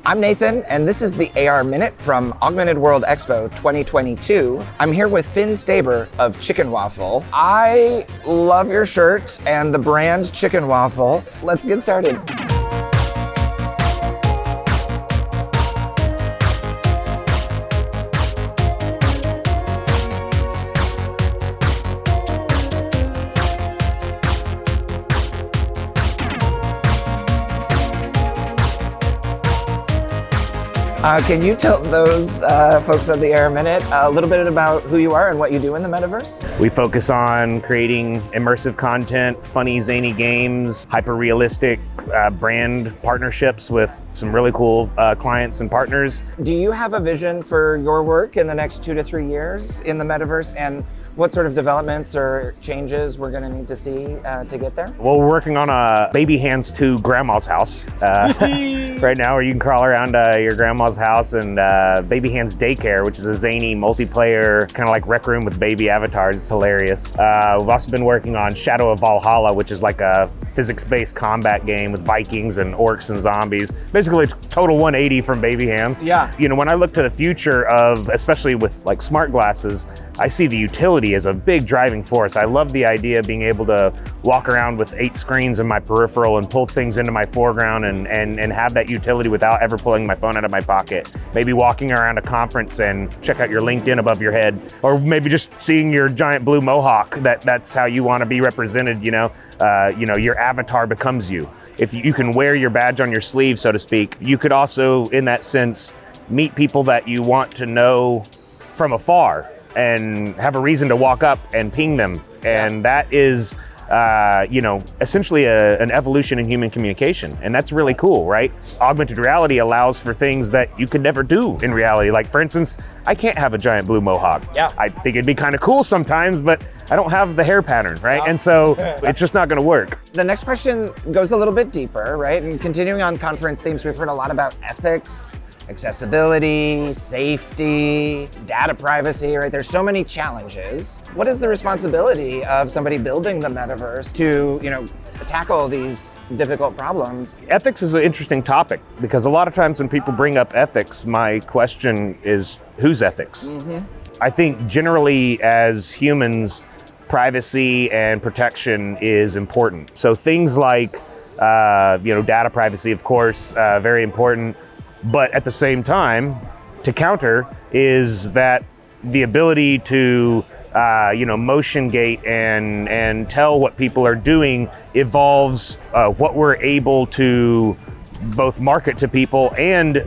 I'm Nathan, and this is the AR Minute from Augmented World Expo 2022. I'm here with Finn Staber of Chicken Waffle. I love your shirt and the brand Chicken Waffle. Let's get started. Can you tell those folks at the AR Minute a little bit about who you are and what you do in the metaverse? We focus on creating immersive content, funny, zany games, hyper-realistic brand partnerships with some really cool clients and partners. Do you have a vision for your work in the next 2 to 3 years in the metaverse, and what sort of developments or changes we're going to need to see to get there? Well, we're working on a Baby Hands 2 grandma's house right now, where you can crawl around your grandma's house, and Baby Hands Daycare, which is a zany multiplayer kind of like Rec Room with baby avatars. It's hilarious. We've also been working on Shadow of Valhalla, which is like a physics-based combat game with Vikings and orcs and zombies. Basically, a total 180 from Baby Hands. Yeah. You know, when I look to the future of, especially with like smart glasses, I see the utility as a big driving force. I love the idea of being able to walk around with 8 screens in my peripheral and pull things into my foreground and have that utility without ever pulling my phone out of my pocket. Maybe walking around a conference and check out your LinkedIn above your head, or maybe just seeing your giant blue mohawk. That's how you want to be represented. You know, your avatar becomes you. If you can wear your badge on your sleeve, so to speak, you could also, in that sense, meet people that you want to know from afar and have a reason to walk up and ping them. And that is, essentially an evolution in human communication. And that's really cool, right? Augmented reality allows for things that you could never do in reality. Like, for instance, I can't have a giant blue mohawk. Yeah. I think it'd be kind of cool sometimes, but I don't have the hair pattern, right? Yeah. And so it's just not gonna work. The next question goes a little bit deeper, right? And continuing on conference themes, we've heard a lot about ethics, accessibility, safety, data privacy, right? There's so many challenges. What is the responsibility of somebody building the metaverse to, tackle these difficult problems? Ethics is an interesting topic because a lot of times when people bring up ethics, my question is, whose ethics? Mm-hmm. I think generally as humans, privacy and protection is important. So things like, data privacy, of course, very important. But at the same time, to counter is that the ability to, motion gate and tell what people are doing evolves what we're able to both market to people and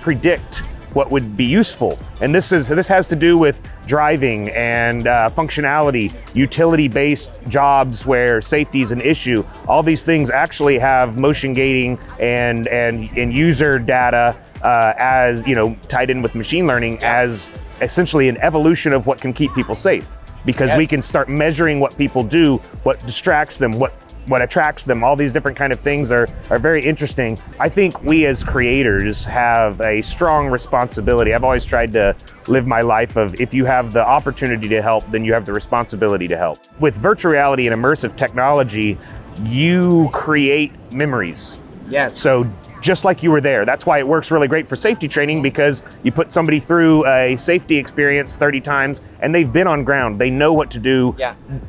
predict what would be useful. And this has to do with driving and functionality, utility-based jobs where safety is an issue. All these things actually have motion gating and user data as tied in with machine learning as essentially an evolution of what can keep people safe. Because we can start measuring what people do, what distracts them, what attracts them. All these different kind of things are very interesting. I think we as creators have a strong responsibility. I've always tried to live my life of, if you have the opportunity to help, then you have the responsibility to help. With virtual reality and immersive technology, you create memories. Yes. So just like you were there. That's why it works really great for safety training, because you put somebody through a safety experience 30 times and they've been on ground. They know what to do,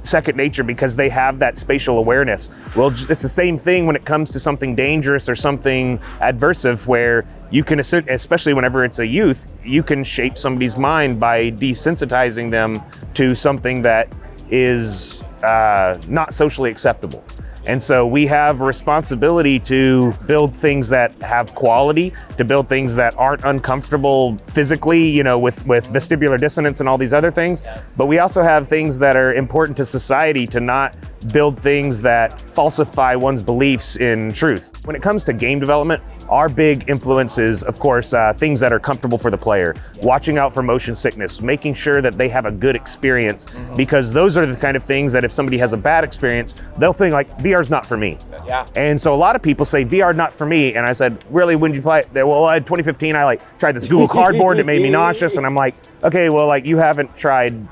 second nature, because they have that spatial awareness. Well, it's the same thing when it comes to something dangerous or something adversive, where you can, especially whenever it's a youth, you can shape somebody's mind by desensitizing them to something that is not socially acceptable. And so we have a responsibility to build things that have quality, to build things that aren't uncomfortable physically, with vestibular dissonance and all these other things. But we also have things that are important to society, to not build things that falsify one's beliefs in truth. When it comes to game development, our big influence is, of course, things that are comfortable for the player, watching out for motion sickness, making sure that they have a good experience, because those are the kind of things that if somebody has a bad experience, they'll think like, VR's not for me. Yeah. And so a lot of people say, VR not for me. And I said, really, when did you play it? Well, in 2015, I tried this Google Cardboard that made me nauseous. And I'm like, okay, well, you haven't tried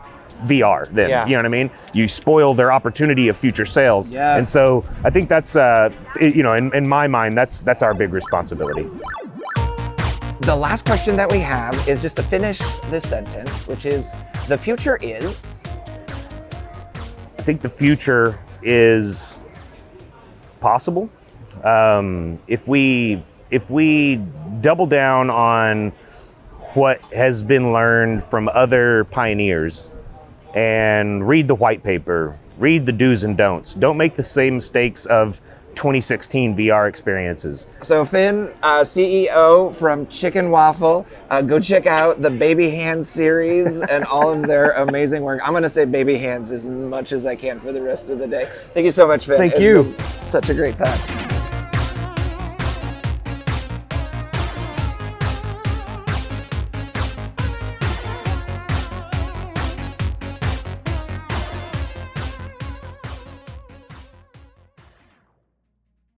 VR then, you know what I mean? You spoil their opportunity of future sales. Yes. And so I think that's, in my mind, that's our big responsibility. The last question that we have is just to finish this sentence, which is, the future is? I think the future is possible. If we double down on what has been learned from other pioneers and read the white paper, read the do's and don'ts. Don't make the same mistakes of 2016 VR experiences. So Finn, CEO from Chicken Waffle, go check out the Baby Hands series and all of their amazing work. I'm going to say Baby Hands as much as I can for the rest of the day. Thank you so much, Finn. Thank It's you. been such a great time.